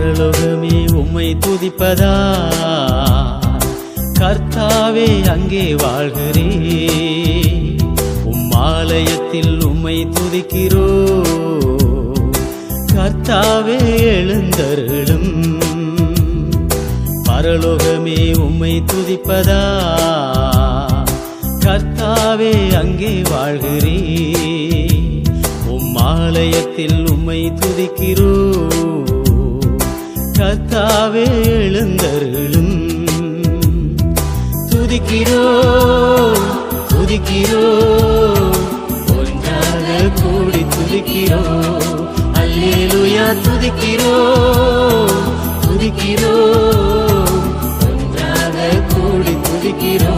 பரலோகமே உம்மை துதிப்பதா கர்த்தாவே அங்கே வாழ்கிறே ஆலயத்தில் உம்மை துதிக்கிறோ கர்த்தாவே எழுந்தருளும் பரலோகமே உம்மை துதிப்பதா கர்த்தாவே அங்கே வாழ்கிறே ஆலயத்தில் உம்மை துதிக்கிறோ கர்த்தாவே எழுந்தருளும் துதிக்கிறோ துதிக்கிறோ ஒன்றாக கூடி துதிக்கிறோ அல்லேலூயா துதிக்கிறோ துதிக்கிறோ ஒன்றாக கூடி துதிக்கிறோ